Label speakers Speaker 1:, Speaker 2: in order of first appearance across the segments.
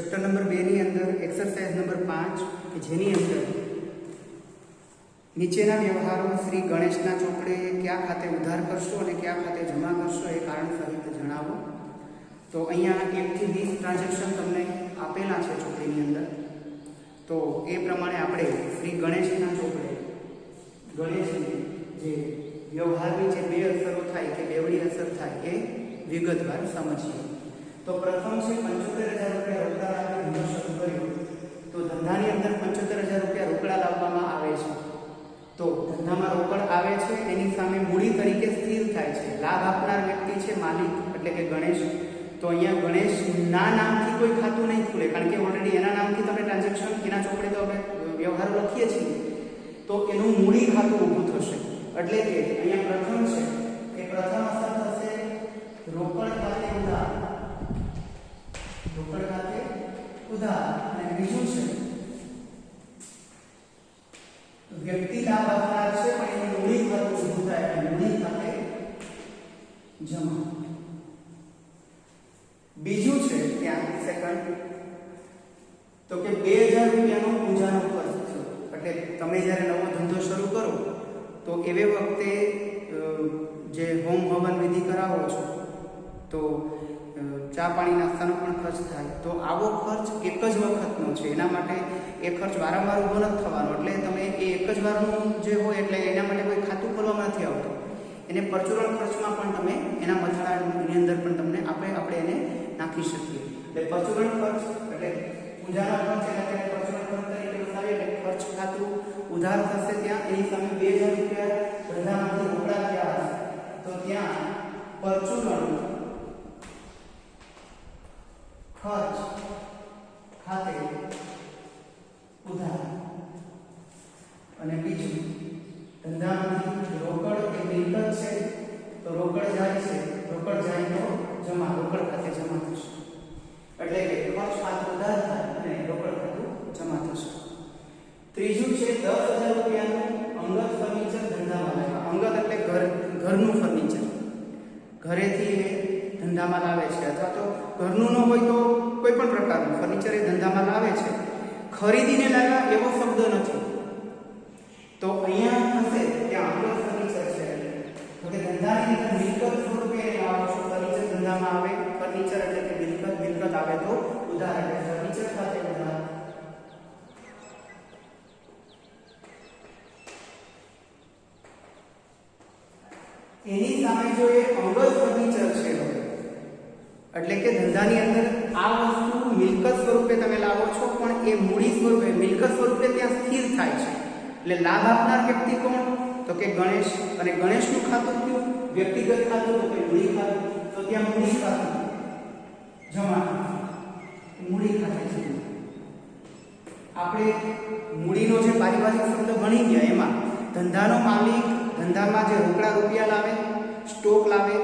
Speaker 1: Chapter number 2 ની અંદર exercise number 5 કે જેની અંદર નીચેના વ્યવહારો શ્રી ગણેશના ચોપડે કયા ખાતે ઉધાર કરશો અને કયા ખાતે જમા કરશો એ કારણ સહિત જણાવો. તો અહીંયા 1 થી 20 ટ્રાન્ઝેક્શન તમને આપેલા છે ચોપડીની અંદર. તો એ પ્રમાણે આપણે શ્રી ગણેશના ચોપડે ગણેશની જે વ્યવહારની જે બે અસરો થાય કે બેવડી અસર થાય એ વિગતવાર સમજીએ. તો પ્રથમ છે 75,000 રૂપિયા રોકડા લાવી ધંધો શરૂ કર્યો. તો ધંધાની અંદર 75,000 રૂપિયા રોકડા લાવવામાં આવે છે. તો ધંધામાં રોકડ આવે છે, એની સામે મૂડી તરીકે સ્થિર થાય છે. લાભ આપનાર વ્યક્તિ છે માલિક એટલે કે ગણેશ. તો અહીંયા ગણેશના નામથી કોઈ ખાતું નહીં ખુલે, કારણ કે ઓલરેડી એના નામથી તમે ટ્રાન્ઝેક્શન એના ચોપડે તો અમે વ્યવહાર લખીએ છીએ. તો એનું મૂડી ખાતું ઊભું થશે. એટલે કે અહીંયા પ્રથમ છે કે પ્રથમ અસર થશે રોકડ ખાતે ઉધાર, રોકડ ખાતે ઉધાર. અને બીજું છે વ્યક્તિ લાભ આપનાર છે પણ એનું મૂડી ખાતું ઊભું થાય એટલે મૂડી ખાતે જમા. બીજું છે ત્યાં સેકન્ડ તો કે 2,000 રૂપિયાનો પૂજાનો ખર્ચ થયો. એટલે તમે જ્યારે નવો ધંધો શરૂ કરો તો એવે વખતે જે હોમ હવન વિધિ કરાવો છો તો ચા પાણી નાસ્તાનો પણ ખર્ચ થાય. તો આવો ખર્ચ એક જ વખતનો છે, એના માટે એ ખર્ચ વારંવાર ઊભો નથી થવાનો. એટલે તમે એ એક જ વારનું જે હોય એટલે એના માટે કોઈ ખાતું ખોલવામાં નથી આવતું. એને પરચુરણ ખર્ચમાં પણ તમે એના મથાળાની અંદર પણ તમને આપણે એને નાખી શકીએ. એટલે પરચુરણ ખર્ચ એટલે પૂજાનો ખર્ચ એને પરચુરણ ખર્ચ તરીકે બતાવીએ. એટલે ખર્ચ ખાતું ઉધાર થશે ત્યાં, એની સામે 2,000 રૂપિયા ધંધામાંથી રોકડા થયા હશે તો ત્યાં પરચુરણ ખર્ચ ખાતે ઉધાર. અને બીજું ધંધામાંથી રોકડ કે મિલકત છે તો રોકડ જાય છે, રોકડ જાય તો જમા, રોકડ ખાતે જમા થશે. એટલે કે ખર્ચ ખાતું ઉધાર થાય અને રોકડ ખાતું જમા થશે. ત્રીજું છે 10,000 રૂપિયાનું અંગત ફર્નિચર ધંધામાં લાવ્યા. અંગત એટલે ઘરનું ફર્નિચર, ઘરેથી ધંધામાં લાવે છે, અથવા તો ઘરનું ન હોય તો કોઈ પણ પ્રકારનું ફર્નિચર એ ધંધામાં લાવે છે. ખરીદીને લાવ્યા એવો શબ્દ નથી. તો અહીંયા હશે ત્યાં અંગત ફર્નિચર છે તો કે ધંધાની અંદર મિલકત સ્વરૂપે લાવો છો. ફર્નિચર ધંધામાં આવે, ફર્નિચર એટલે કે મિલકત આવે તો ઉધાર, એટલે ફર્નિચર ખાતે ઉધાર. એની સામે જો એ અંગત ફર્નિચર છે એટલે કે ધંધાની અંદર આ વસ્તુ મિલકત સ્વરૂપે તમે લાવો છો પણ એ મૂડી સ્વરૂપે મિલકત સ્વરૂપે ત્યાં સ્થિર થાય છે. એટલે લાભ આપનાર વ્યક્તિ કોણ તો કે ગણેશ. અને ગણેશનું ખાતું કયું? વ્યક્તિગત ખાતું તો કે મૂડી ખાતું. તો ત્યાં મૂડી ખાતું જમા, મૂડી ખાતે છે. આપણે મૂડીનો જે પારિભાષિક શબ્દ ભણી ગયા એમાં ધંધાનો માલિક ધંધામાં જે રોકડા રૂપિયા લાવે, સ્ટોક લાવે,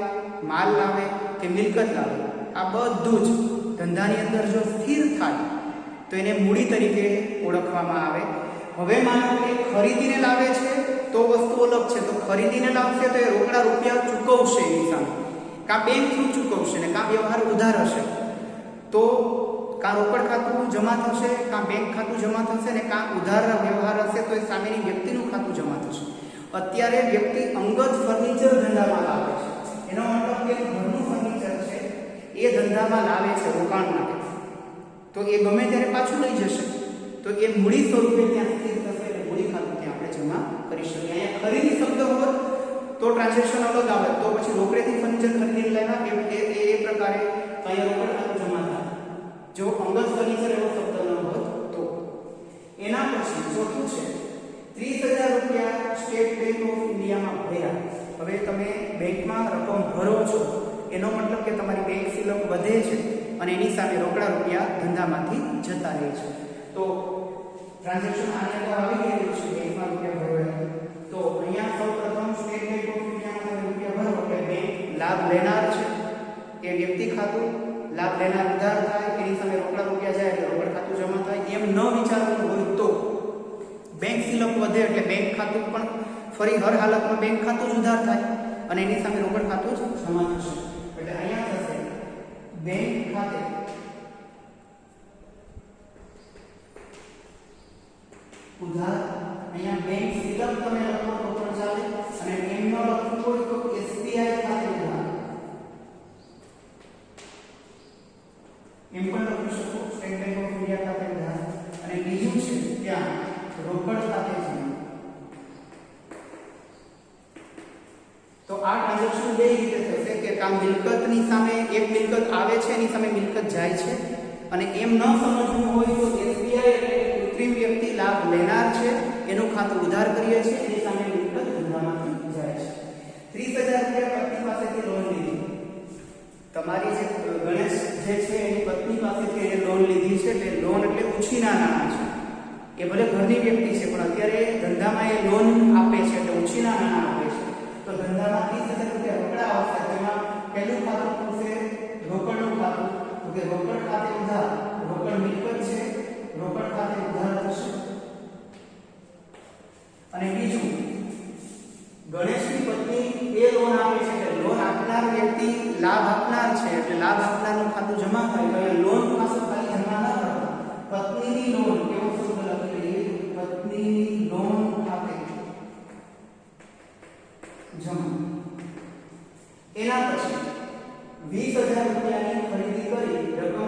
Speaker 1: માલ લાવે કે મિલકત લાવે, આ બધું જ ધંધાની અંદર જો સ્થિર થાય તો એને મૂડી તરીકે ઓળખવામાં આવે. હવે માનો કે ખરીદીને લાવે છે તો વસ્તુ અલગ છે. તો ખરીદીને લાવશે તો એ રોકડા રૂપિયા ચૂકવશે એની સામે, કાં બેંક થ્રુ ચૂકવશે ને કાં વ્યવહાર ઉધાર હશે. તો કાં રોકડ ખાતું જમા થશે, કાં બેંક ખાતું જમા થશે ને કાં ઉધાર વ્યવહાર હશે તો એ સામેની વ્યક્તિનું ખાતું જમા થશે. અત્યારે વ્યક્તિ અંગત ફર્નિચર ધંધામાં લાવે છે, એનો મતલબ કે ઘરનું ફર્નિચર છે એ ધંધામાં લાવે છે રોકાણ માટે. તો એ ગમે ત્યારે પાછું લઈ જશે તો એ મૂડી સ્વરૂપે ત્યાં સ્થિર થશે એટલે મૂડી ખાતું ત્યાં આપણે જમા કરી શકીએ. અહીંયા ખરીદી શબ્દ હોત તો ટ્રાન્ઝેક્શન અલગ આવે, તો પછી રોકડેથી ફર્નિચર ખરીદીને લેવા એ પ્રકારે અહીંયા રોકડ ખાતું જમા થાય. જો અંગત ફર્નિચર એવો શબ્દ ન હોત તો. એના પછી ચોથું છે 30,000 રૂપિયા સ્ટેટ બેંક ઓફ ઇન્ડિયામાં ભર્યા. હવે તમે બેંકમાં રકમ ભરો છો એનો મતલબ કે તમારી બેંક સિલક વધે છે અને એની સામે રોકડા રૂપિયા ધંધામાંથી જતા રહે છે. તો ટ્રાન્ઝેક્શન આની અંદર આવી ગયેલું છે બેંકમાં રૂપિયા ભરવા. તો અહીંયા સૌપ્રથમ સ્ટેટ બેંક ઓફ ઇન્ડિયામાં રૂપિયા ભરો એટલે બેંક લાભ લેનાર છે એ વ્યક્તિ ખાતું, લાભ લેનાર ઉધાર થાય એની સામે રોકડા રૂપિયા જાય એટલે રોકડ ખાતું જમા થાય. એમ ન વિચારવાનું હોય તો બેંક સિલક વધે એટલે બેંક ખાતું પણ ફરી હર હાલતમાં બેંક ખાતું જ ઉધાર થાય અને એની સામે રોકડ ખાતું જ જમા થશે. એટલે અહીંયા થશે બેંક ખાતે ઉધાર. અહીંયા બેંક સિલક તમે લખો તો પણ ચાલે અને એમ ન લખવું હોય તો એસબીઆઈ ખાતે ઉધાર એમ પણ લખી શકો. સ્ટેટ બેંક ઓફ ઇન્ડિયા ખાતે ઉધાર. અને બીજું છે ત્યાં રોકડ ખાતે જમા. તો આ ટ્રાન્ઝેક્શન બે રીતે થશે કે કામ મિલકતની સામે એક મિલકત આવે છે એની સામે મિલકત જાય છે અને એમ ન સમજવું હોય તો એસબીઆઈ એટલે કૃત્રિમ વ્યક્તિ લાભ લેનાર છે એનું ખાતું ઉધાર કરીએ છીએ એની સામે મિલકત ધંધામાંથી જાય છે. 30,000 રૂપિયા પત્ની પાસેથી લોન લીધી. તમારી જે ગણેશ જે છે એની પત્ની પાસેથી એને લોન લીધી છે એટલે લોન એટલે ઉછીના નાણાં છે. એ ભલે ઘરની વ્યક્તિ છે પણ અત્યારે ધંધામાં એ લોન આપે છે એટલે ઉછીના નાણાં આપે છે. તો ધંધામાં 30,000 રૂપિયા રોકડા આવશે. તેમાં પહેલું ખાતું ખુલશે રોકડનું ખાતું. તો કે રોકડ ખાતે ઉધાર. રોકડ મિલકત છે, રોકડ ખાતે ઉધાર થશે. અને બીજું ગણેશની પત્ની એ લોન આપે છે કે લોન આપનાર વ્યક્તિ લાભ આપનાર છે એટલે લાભ આપનારનું ખાતું જમા થાય. તો એ લોન ખાતું ખાલી જમા ન કરો. પત્નીની લોન કેવો શબ્દ લખી લઈએ. પત્નીની લોન ખાતે જમા. એના પછી 20,000 રૂપિયાની ખરીદી કરી રકમ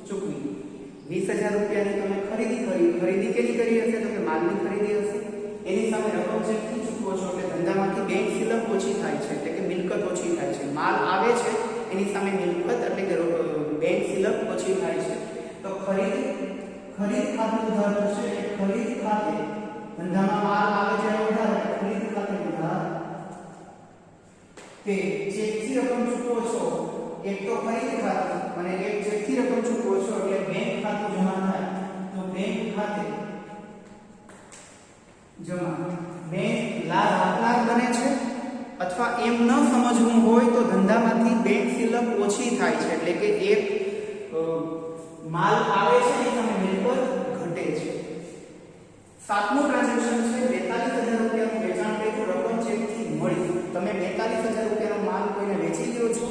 Speaker 1: ચૂકવી. 20,000 રૂપિયાની તમે ખરીદી કરી. ખરીદી કેની કરી હશે તો કે માલની ખરીદી હશે. એની સામે રકમ ચેકથી ચૂકવો છો એટલે ધંધામાંથી બેંક સિલક ઓછી થાય છે એટલે કે મિલકત ઓછી થાય છે. માલ આવે છે એની સામે મિલકત એટલે કે બેંક સિલક ઓછી થાય છે. તો ખરીદ ખાતે ઉધાર થશે. ખરીદ ખાતે ધંધામાં માલ આવે છે ઉધાર ખરીદ ખાતે ઉધાર. તે ચેકથી રકમ ચૂકવો છો. એક તો ખરીદ ખાતું અને એક ચેકથી રકમ ચૂકવો છો એટલે બેંક ખાતું જમા થાય. તો બેંક ખાતે જમા. બેંક લાભ આપનાર બને છે અથવા એમ ન સમજવું હોય તો ધંધામાંથી બેંક સિલક ઓછી થાય છે એટલે કે એક માલ આવે છે એની સામે મિલકત ઘટે છે. સાતમું ટ્રાન્ઝેક્શન છે 42,000 રૂપિયાનું વેચાણ કર્યું રકમ ચેકથી મળી. તમે 42,000 રૂપિયાનો માલ કોઈને વેચી દો છો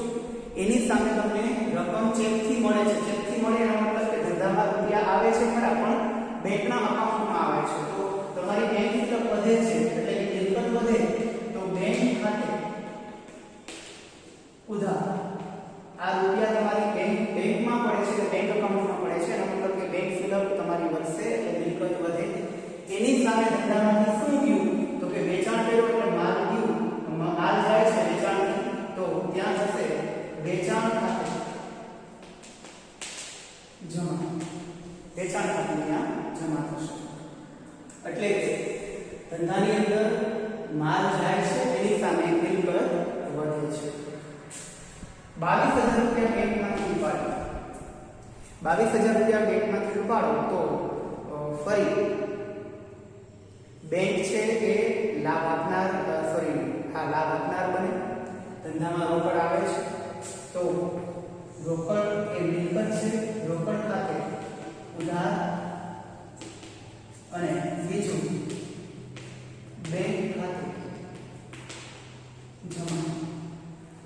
Speaker 1: એની સામે તમને રકમ ચેકથી મળે છે. ચેકથી મળે એનો મતલબ કે ધંધામાં રૂપિયા આવે છે ખરા પણ બેંકના અકાઉન્ટમાં આવે છે. તો તમારી બેંક સિલક વધે છે એટલે કે મિલકત વધે તો બેંક ખાતે ઉધાર. આ રૂપિયા તમારી બેંકમાં પડે છે કે બેંક અકાઉન્ટમાં પડે છે એનો મતલબ કે બેંક સિલક તમારી વધશે એટલે મિલકત વધે. એની સામે ધંધામાંથી શું ગયું તો કે વેચાણ કર્યું એટલે માલ ગયું. માલ જાય છે વેચાણથી તો ત્યાં જશે વેચાણ ખાતે જમા. વેચાણ ખાતે ત્યાં જમા થશે. એટલે કે ધંધાની અંદર માલ જાય છે એની સામે મિલકત વધે છે. 22,000 રૂપિયા બેંકમાંથી ઉપાડો. 22,000 રૂપિયા બેંકમાંથી ઉપાડો તો ફરી બેંક છે એ લાભ આપનાર લાભ આપનાર બને. ધંધામાં રોકડ આવે છે તો રોકડ એ મિલકત છે. રોકડ ખાતે ઉધાર. અને બીજું બેંક ખાતે જમા.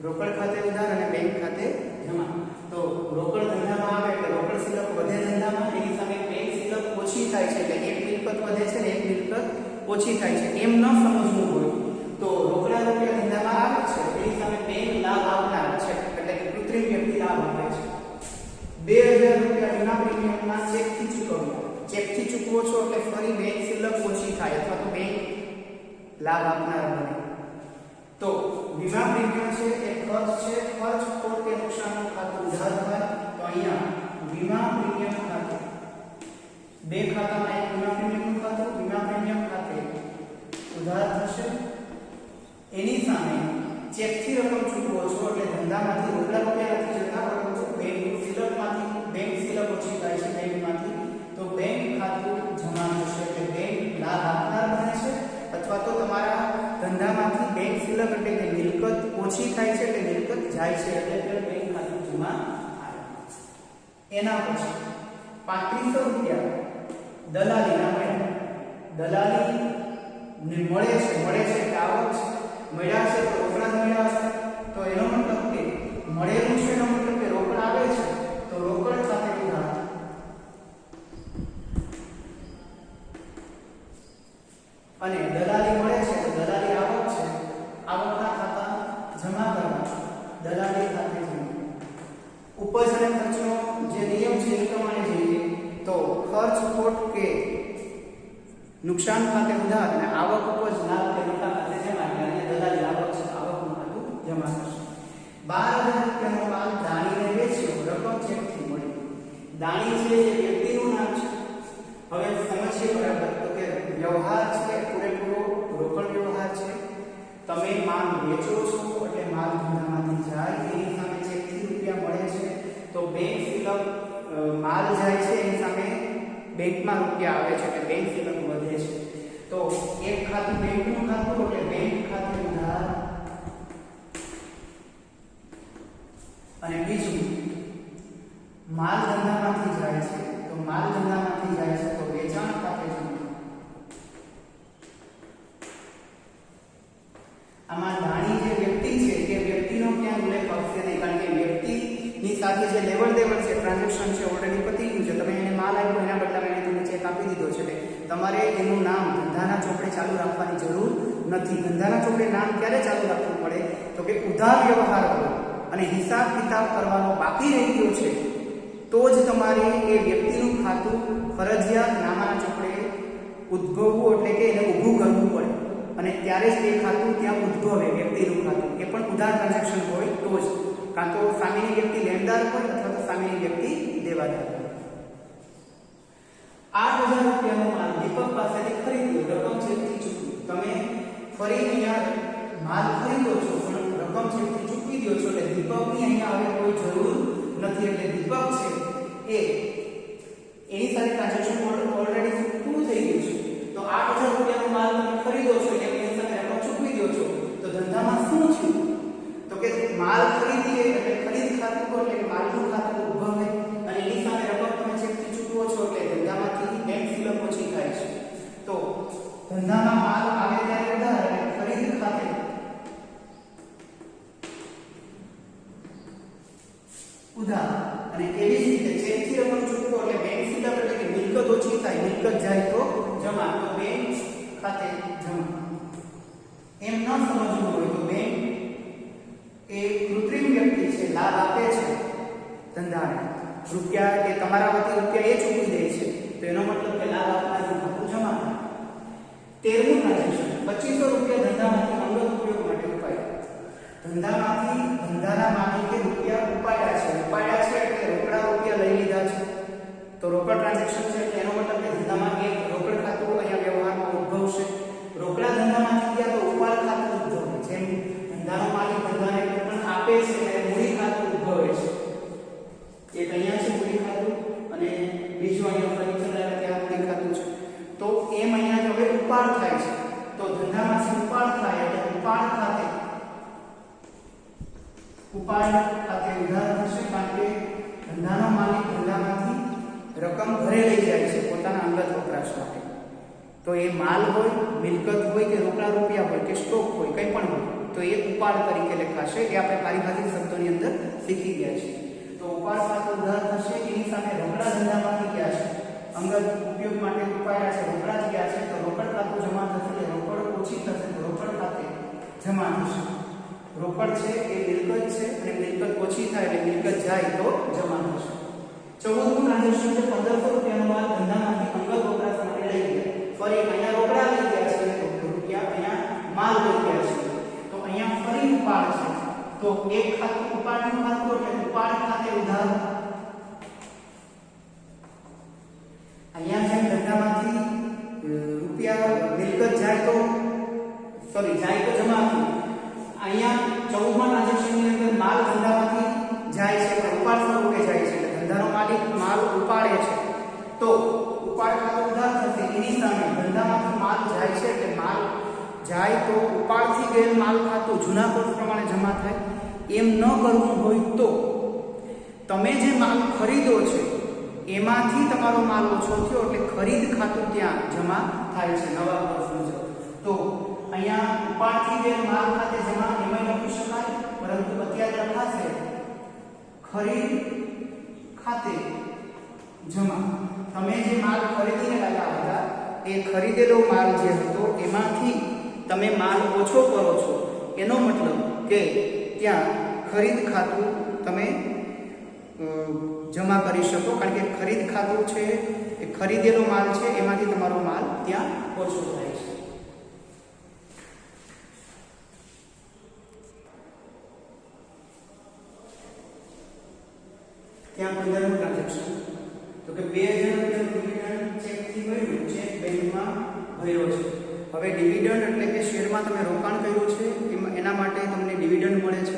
Speaker 1: રોકડ ખાતે ઉધાર અને બેંક ખાતે જમા. તો રોકડ ધંધામાં આવે એટલે રોકડ સિલક વધે ધંધામાં એની સામે બેંક સિલક ઓછી થાય છે એટલે એક મિલકત વધે છે ને એક મિલકત ઓછી થાય છે. એમ ન સમજવું હોય તો રોકડા રૂપિયા ધંધામાં આવે છે એની સામે બેંક લાભ આપનાર છે એટલે કે કૃત્રિમ વ્યક્તિ લાભ આપે છે. 2,000 રૂપિયા વિના પ્રીમિયમના ચેકથી ચૂકવવા. ચેકથી ચૂકવો છો એટલે ફરી બેંક સિલક ઓછી થાય અથવા તો બેંક લાભ આપનાર બને. તો વીમા પ્રીમિયમ છે એ ખર્ચ છે. ખર્ચ ખોટ કે નુકસાનનું ખાતું ઉધાર થાય તો અહીંયા વીમા પ્રીમિયમ ખાતે બે ખાતામાં એક વીમા પ્રીમિયમનું ખાતું વીમા પ્રીમિયમ ખાતે ઉધાર થશે. એની સામે ચેકથી રકમ ચૂકવો છો એટલે ધંધામાંથી રોકડા રૂપિયા નથી જતા પરંતુ બેંક સિલકમાંથી બેંક સિલક ઓછી થાય છે બેંકમાંથી તો બેંક ખાતું જમા થશે એટલે બેંક લાભ આપનાર બને છે અથવા તો તમારા ધંધામાંથી બેંક સિલક એટલે કે મિલકત ઓછી થાય છે એટલે મિલકત જાય છે એટલે બેંક ખાતું જમા આવે. એના પછી 3500 રૂપિયા દલાલીના મળ્યા. દલાલી ને મળે છે કે આવક છે મળ્યા છે તો રોકડા મળ્યા છે તો એનો મતલબ કે મળેલું છે એનો મતલબ કે રોકડ આવે છે તો રોકડ ખાતે ઉધાર. ખર્ચ ખોટ કે નુકસાન ખાતે ઉધાર અને આવક ઉપજ લાભ કે નફા ખાતે જમા. એટલે દલાલી આવક છે, આવકનું ખાતું જમા થશે. 12,000 રૂપિયાનો માલ દાણીને વેચ્યો, રકમ ચેકથી મળી. દાણી છે એ વ્યક્તિનું નામ છે. હવે સમજીએ બરાબર તો કે વ્યવહાર છે પૂરેપૂરો રોકડ વ્યવહાર છે. તમે માલ વેચો છો એટલે માલ ધંધામાંથી જાય, એની સામે ચેકથી રૂપિયા મળે છે. તો બેંક સિલક માલ જાય છે એની સામે બેંકમાં રૂપિયા આવે છે, એટલે બેંક સિલક વધે છે. તો એક ખાતું બેંકનું ખાતું એટલે બેંક ખાતે ઉધાર, અને બીજું માલ ધંધામાંથી જાય છે તો માલ ધંધામાંથી જાય છે તો વેચાણ ખાતે જમા. આમાં દાણી જે વ્યક્તિ છે તે વ્યક્તિનો ક્યાં ઉલ્લેખ આવશે નહીં, કારણ કે વ્યક્તિની સાથે જે લેવડ દેવડ છે, ટ્રાન્ઝેક્શન છે, ઓલરેડી પતી ગયું છે. તમે એને માલ આપ્યો એના બદલામાં એને તમને ચેક આપી દીધો છે, એટલે તમારે એનું નામ ધંધાના ચોપડે ચાલુ રાખવાની જરૂર નથી. ધંધાના ચોપડે નામ ક્યારે ચાલુ રાખવું પડે તો કે ઉધાર વ્યવહાર હોય અને હિસાબ કિતાબ કરવાનો બાકી રહી ગયો છે તો જ તમારે એ વ્યક્તિનું ખાતું ફરજિયાત નામાના ચોપડે ઉદ્ભવવું, એટલે કે એને ઊભું કરવું પડે, અને ત્યારે જ એ ખાતું ત્યાં ઉદ્ભવે. વ્યક્તિનું ખાતું એ પણ ઉધાર ટ્રાન્ઝેક્શન હોય તો જ, કાં તો સામેની વ્યક્તિ લેણદાર હોય અથવા તો સામેની વ્યક્તિ દેવાદાર હોય. 8,000 રૂપિયાનો માલ દીપક પાસેથી ખરીદ્યો, રકમ ચેકથી ચૂકવી. તમે ફરી અહીંયા માલ ખરીદો છો પણ રકમ ચેકથી ચૂકવી દો છો, એટલે દીપકની અહીંયા હવે કોઈ જરૂર નથી. એટલે દીપક છે એની સાથે ટ્રાન્ઝેક્શન ઓલરેડી પૂરું થઈ ગયું છે. તો 8,000 રૂપિયાનો માલ તમે ખરીદો છો એટલે એની સાથે રકમ ચૂકવી દો છો. તો ધંધામાં શું થયું તો કે માલ ખરીદીએ એટલે ખરીદ ખાતું એટલે કે માલનું ખાતું ઉદ્ભવે, અને એની સામે રકમ તમે ચેકથી ચૂકવો છો એટલે ધંધામાંથી બેંક સિલક ઓછી થાય છે. તો ધંધામાં માલ આવે ત્યારે ઉધાર અને ખરીદ ખાતે ઉધાર, અને એવી જ રીતે ચેકથી રકમ ચૂકવો એટલે બેંક સિલક એટલે કે મિલકત ઓછી થાય, મિલકત જાય તો જમા, તો બેંક ખાતે જમા. એમ ન સમજવું હોય તો બેંક એ કૃત્રિમ વ્યક્તિ છે, લાભ આપે છે ધંધાને. રૂપિયા કે તમારા વતી રૂપિયા એ ચૂકવી દે છે તો એનો મતલબ કે લાભ આપનારનું ખાતું જમા થાય. 13મું ટ્રાન્ઝેક્શન 2500 રૂપિયા ધંધામાંથી અંગત ઉપયોગ માટે ઉપાડ્યા. ધંધામાંથી ધંધાના માલિકે રૂપિયા ઉપાડ્યા છે એટલે રોકડા રૂપિયા લઈ લીધા છે. તો રોકડ ટ્રાન્ઝેક્શન છે એટલે એનો મતલબ કે ધંધામાં એક રોકડ ખાતું અહીંયા વ્યવહારમાં ઉદ્ભવશે. રોકડા ધંધામાંથી ગયા તો ઉપાડ ખાતું ઉદ્ભવે. જેમ ધંધાનો માલિક ધંધાને પણ આપે છે ત્યારે મૂડી ખાતું ઉદ્ભવે છે. એક અહીંયા છે મૂડી ખાતું અને બીજું અહીંયા ફર્નિચર લાવ્યા ત્યાં મૂડી ખાતું છે. તો એમ અહીંયા હવે ઉપાડ થાય છે. તો ધંધામાંથી ઉપાડ થાય એટલે ઉપાડ ખાતે ઉધાર થશે, કારણ કે ધંધાનો માલિક ધંધામાંથી રકમ ઘરે લઈ જાય છે પોતાના અંગત વપરાશ માટે. તો એ માલ હોય, મિલકત હોય કે રોકડા રૂપિયા હોય કે સ્ટોક હોય, કંઈ પણ હોય તો એ ઉપાડ તરીકે લખાશે. એ આપણે પારિભાષિક શબ્દોની અંદર શીખી ગયા છીએ. તો ઉપાડ ખાતે ઉધાર થશે. એની સામે રોકડા ધંધામાંથી ગયા છે, અંગત ઉપયોગ માટે ઉપાડ્યા છે, રોકડા જ ગયા છે તો રોકડ ખાતું જમા થશે. રોકડ ઓછી થશે તો રોકડ ખાતે જમા થશે. રોકડ છે એ મિલકત છે અને મિલકત ઓછી થાય એટલે મિલકત જાય તો જમા થશે. 14મું ટ્રાન્ઝેક્શન છે 1500 રૂપિયાનો માલ ધંધામાંથી અંગત વપરાશ માટે લઈ ગયા. ફરી અહીંયા રોકડા લઈ ગયા છે, રૂપિયા અહીંયા માલ લઈ ગયા છે. તો અહીંયા ફરી ઉપાડ છે. તો એક ખાતું ઉપાડનું ખાતું એટલે ઉપાડ ખાતે ઉધાર. અહીંયા જેમ ધંધામાંથી રૂપિયા મિલકત જાય તો જમા થયું. અહીંયા 14મા ટ્રાન્ઝેક્શનની અંદર માલ ધંધામાંથી જાય છે પણ ઉપાડ સ્વરૂપે જાય છે. એટલે ધંધાનો માલિક માલ ઉપાડે છે તો ઉપાડ ખાતું ઉધાર થશે. એની સામે ધંધામાંથી માલ જાય છે એટલે માલ જાય તો ઉપાડથી ગયેલ માલ ખાતું જૂના કોર્સ પ્રમાણે જમા થાય. એમ ન કરવું હોય તો તમે જે માલ ખરીદો છે એમાંથી તમારો માલ ઓછો થયો એટલે ખરીદ ખાતું ત્યાં જમા થાય છે નવા કોર્સ મુજબ. તો અહીંયા ઉપાડથી ગયેલ માલ ખાતે જમા એમાં લખી શકાય, પરંતુ અત્યારે લખાશે ખરીદ ખાતે જમા. તમે જે માલ ખરીદીને લાવ્યા હતા એ ખરીદેલો માલ જે હતો એમાંથી તમે માલ ઓછો કરો છો, એનો મતલબ કે ત્યાં ખરીદ ખાતું તમે જમા કરી શકો. કારણ કે ખરીદ ખાતું છે એ ખરીદેલો માલ છે એમાંથી તમારો માલ ત્યાં ઓછો થાય છે. ત્યાં 15 નું ટ્રાન્ઝેક્શન તો કે 2000 રૂપિયાનું ડિવિડન્ડ ચેકથી મળ્યું, ચેક બેંકમાં ભર્યો છે. હવે ડિવિડન્ડ એટલે કે શેરમાં તમે રોકાણ કર્યું છે એના માટે તમને ડિવિડન્ડ મળે છે.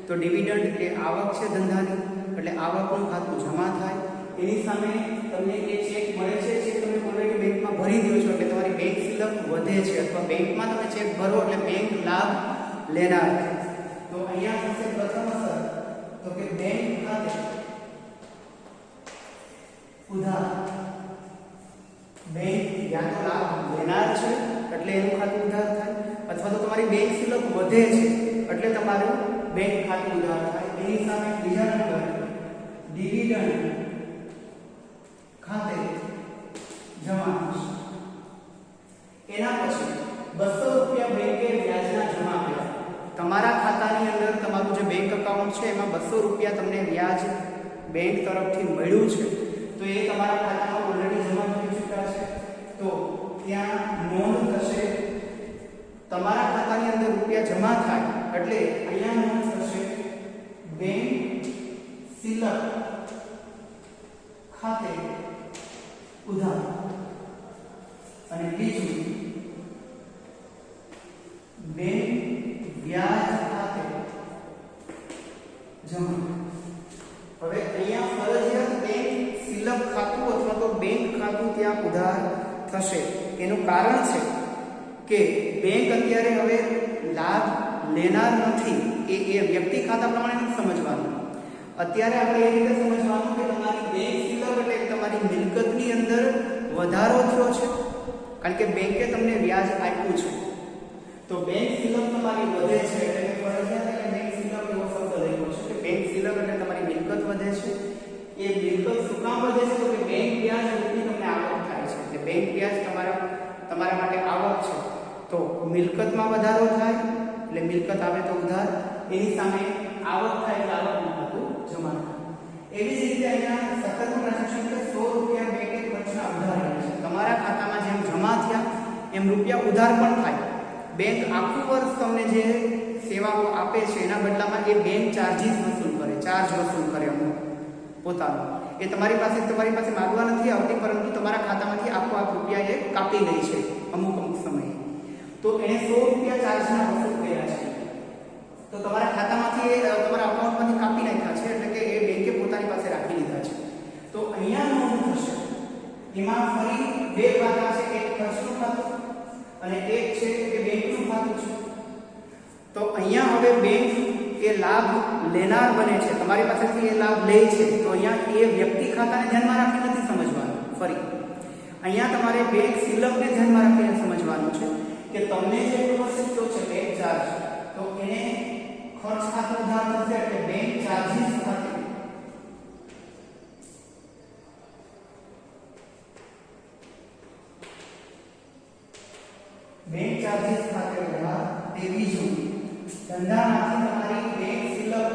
Speaker 1: તો ડિવિડન્ડ એ આવક છે ધંધાની, એટલે આવકનું ખાતું જમા થાય. એની સામે તમને એ ચેક મળે છે, ચેક તમે ઓલરેડી બેંકમાં ભરી દો છો એટલે તમારી બેંક સિલક વધે છે, અથવા બેંકમાં તમે ચેક ભરો એટલે બેંક લાભ લેનાર. તો અહીંયા થશે પ્રથમ અસર તો કે બેંક ખાતે ઉધાર. બેંક યા તો લાભ લેનાર છે એટલે એનું ખાતું ઉધાર થાય, અથવા તો તમારી બેંક સિલક વધે છે એટલે તમારું બેંક ખાતું ઉધાર થાય. એની સામે બીજા નંબર ડિવિડન્ડ ખાતે જમા. એના પછી 200 રૂપિયા બેંકે વ્યાજના જમા કર્યા. તમારા ખાતાની અંદર તમારું જે બેંક એકાઉન્ટ છે એમાં 200 રૂપિયા તમને વ્યાજ બેંક તરફથી મળ્યું છે, તો એ તમારા ખાતામાં ઓલરેડી જમા થઈ ચૂક્યા છે. તો ત્યાં નોંધ થશે, તમારા ખાતાની અંદર રૂપિયા જમા થાય એટલે અહીંયા નોંધ થશે બેંક સિલક ખાતે ઉધાર. અને બીજું બેંક વ્યાજ ખાતે જમા. હવે અહીંયા ફરજિયાત બેંક સિલક ખાતું અથવા તો બેંક ખાતું ત્યાં ઉધાર થશે. એનું કારણ છે કે બેંક અત્યારે હવે લાભ લેનાર નથી. એ વ્યક્તિ ખાતા પ્રમાણે નથી સમજવાનું. અત્યારે આપણે એ રીતે સમજવાનું કે તમારી બેંક સિલક એટલે તમારી મિલકતની અંદર વધારો થયો છે, કારણ કે બેંકે તમને વ્યાજ આપ્યું છે. તો બેંક સિલક તમારી વધે છે એટલે ફરજિયાત એટલે બેંક સિલક એવો શબ્દ લખ્યો છે કે બેંક સિલક એટલે તમારી મિલકત વધે છે. એ મિલકત શું કામ વધે છે? તો કે બેંક વ્યાજ રૂપી તમને આવક થાય છે. એટલે બેંક વ્યાજ તમારા માટે આવક છે. તો મિલકતમાં વધારો થાય એટલે મિલકત આવે તો ઉધાર, એની સામે આવક થાય એટલે આવકનું ખાતું જમા થાય. એવી જ રીતે અહીંયા 17 નું ટ્રાન્ઝેક્શન કે 100 રૂપિયા બેંકે ખર્ચના ઉધાર રહે છે. તમારા ખાતામાં જેમ જમા થયા એમ રૂપિયા ઉધાર પણ થાય. બેંક આખું વર્ષ તમને જે સેવાઓ આપે છે એના બદલામાં એ બેંક ચાર્જીસ વસૂલ કરે, ચાર્જ વસૂલ કરે અમુક પોતાનો. એ તમારી પાસે માંગવા નથી આવતી, પરંતુ તમારા ખાતામાંથી આપોઆપ રૂપિયા એ કાપી લે છે અમુક સમયે. તો એને 100 રૂપિયા ચાર્જના વસૂલ કર્યા છે, તો તમારા ખાતામાંથી એ તમારા અકાઉન્ટમાંથી કાપી નાખ્યા છે, એટલે કે એ બેંકે પોતાની પાસે રાખી લીધા છે. તો અહીંયા નોંધ થશે, એમાં ફરી બે ખાતા છે, એક ખર્ચનું ખાતું અને એક છે કે બેંકનું ખાતું છે. તો અહીંયા હવે બેંક એ લાભ લેનાર બને છે, તમારી પાસેથી એ લાભ લે છે. તો અહીંયા એ વ્યક્તિ ખાતાને ધ્યાનમાં રાખી નથી સમજવાનું. ફરી અહીંયા તમારે બેંક સિલકને ધ્યાનમાં રાખીને સમજવાનું છે કે તમને જે ખર્ચ થયો છે બેંક ચાર્જ, તો એને ખર્ચ ખાતું ઉધાર થશે એટલે બેંક ચાર્જીસ ખાતે બેંક ચાર્જીસ ખાતે ઉધાર. તે બીજું ધંધામાંથી તમારી બેંક સિલક,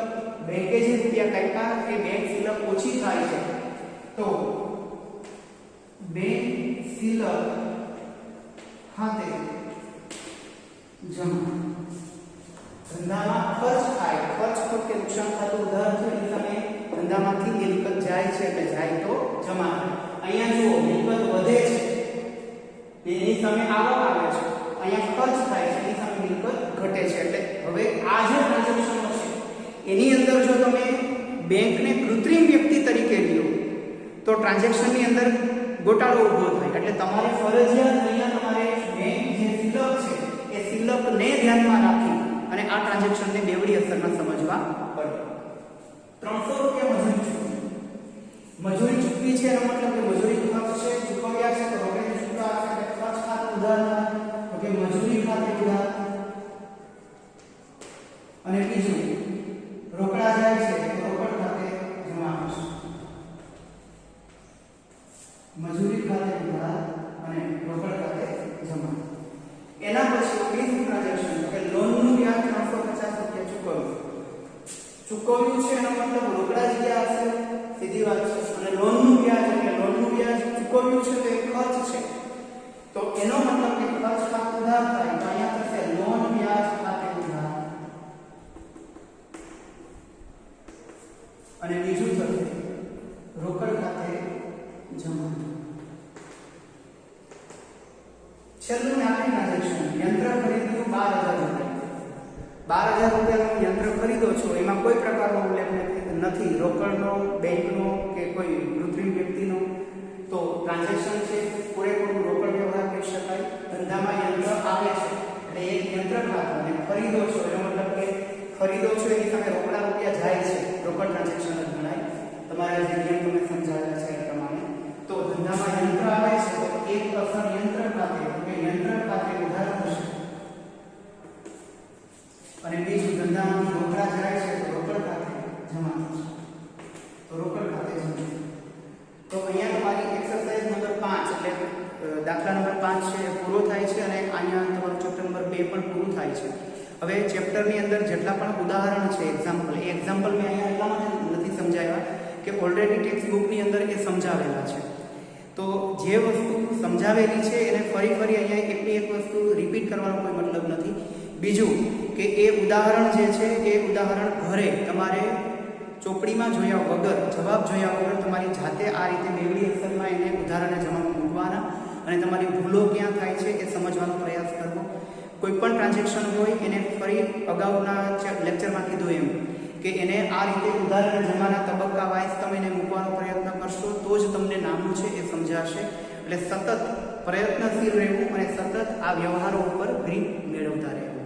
Speaker 1: બેંકે જે રૂપિયા કાપ્યા એ બેંક સિલક ઓછી થાય છે, તો બેંક સિલક ખાતે જમા. ધંધામાં ખર્ચ થાય, ખર્ચ તો કે નુકસાન ખાતું ઉધાર છે, એટલે તમે ધંધામાંથી મિલકત જાય છે એટલે જાય તો જમા. અહીંયા જુઓ મિલકત વધે છે એની સામે આવક આવે છે, અહીંયા ખર્ચ થાય છે એની સામે મિલકત ઘટે છે. એટલે હવે આ જે ટ્રાન્ઝેક્શનો છે એની અંદર જો તમે બેંકને કૃત્રિમ વ્યક્તિ તરીકે લ્યો તો ટ્રાન્ઝેક્શનની અંદર ગોટાળો ઊભો થાય. એટલે તમારે ફરજિયાત અહીંયા તમારે બેંક જે સિલક છે એ સિલકને ધ્યાનમાં રાખી અને આ ટ્રાન્ઝેક્શનને બેવડી અસરમાં સમજવા પડે. 300 રૂપિયા મજૂરી ચૂકવી છે, એનો મતલબ કે મજૂરી ખર્ચ છે, ચૂકવ્યા છે, તો રોકડે ચૂકવ્યા છે એટલે ખર્ચ ખાતું ઉધાર થાય, તો કે મજૂરી ખાતે ઉધાર. અને બીજું રોકડા જાય છે તો રોકડ ખાતે જમા થશે. મજૂરી ખાતે ઉધાર અને રોકડ ખાતે જમા. એના પછી બીજું ટ્રાન્ઝેક્શન કે લોનનું વ્યાજ 350 રૂપિયા ચૂકવ્યું છે, એનો મતલબ રોકડા જગ્યા આવશે, સીધી વાત છે. અને લોનનું વ્યાજ એટલે લોનનું વ્યાજ ચૂકવ્યું છે છેલ્લું ને આખરી ટ્રાન્ઝેક્શન, યંત્ર ખરીદ્યું 12,000 રૂપિયાનું યંત્ર ખરીદો છો, એમાં કોઈ પ્રકારનો ઉલ્લેખ નથી રોકડનો, બેંકનો કે કોઈ કૃત્રિમ વ્યક્તિનો, તો ટ્રાન્ઝેક્શન છે પૂરેપૂરું રોકડ વ્યવહાર કહી શકાય. ધંધામાં યંત્ર આવે છે એટલે એક યંત્ર ખાતું, અને ખરીદો છો એનો મતલબ કે ખરીદો છો એની સામે રોકડા રૂપિયા જાય છે, રોકડ ટ્રાન્ઝેક્શન જ ગણાય. તમારા જે નિયમ તમે સમજાવ્યા છે એ પ્રમાણે. તો ધંધામાં યંત્ર આવે છે તો એક અસર યંત્ર ખાતે કે યંત્ર ખાતે ઉધાર થશે, અને બીજું ધંધામાં રોકડા જાય છે તો રોકડ ખાતે જમા થશે, તો રોકડ ખાતે જમા. તો અહીંયા તમારી એક્સરસાઇઝ નંબર 5 એટલે દાખલા નંબર 5 છે એ પૂરો થાય છે, અને અહીંયા તમારું ચેપ્ટર નંબર 2 પણ પૂરું થાય છે. હવે ચેપ્ટરની અંદર જેટલા પણ ઉદાહરણ છે એક્ઝામ્પલ, એ એક્ઝામ્પલ મેં અહીંયા એટલા માટે નથી સમજાવ્યા કે ઓલરેડી ટેક્સ્ટ બુકની અંદર એ સમજાવેલા છે. તો જે વસ્તુ સમજાવેલી છે એને ફરી અહીંયા એકની એક વસ્તુ રિપીટ કરવાનો કોઈ મતલબ નથી. બીજું કે એ ઉદાહરણ જે છે એ ઉદાહરણ ઘરે તમારે ચોપડીમાં જોયા વગર, જવાબ જોયા વગર તમારી જાતે આ રીતે મેળવી એક્સેલમાં એને ઉદાહરણને જવાબ મૂકવાના, અને તમારી ભૂલો ક્યાં થાય છે એ સમજવાનો પ્રયાસ કરવો. કોઈ પણ ટ્રાન્ઝેક્શન હોય એને ફરી અગાઉના લેક્ચરમાં કીધું એમ કે એને આ રીતે ઉદાહરણ જમાના તબક્કા વાઇઝ તમે એને મૂકવાનો પ્રયત્ન કરશો તો જ તમને નામું છે એ સમજાશે. એટલે સતત પ્રયત્નશીલ રહેવું અને સતત આ વ્યવહારો ઉપર ગ્રીપ મેળવતા રહેવું.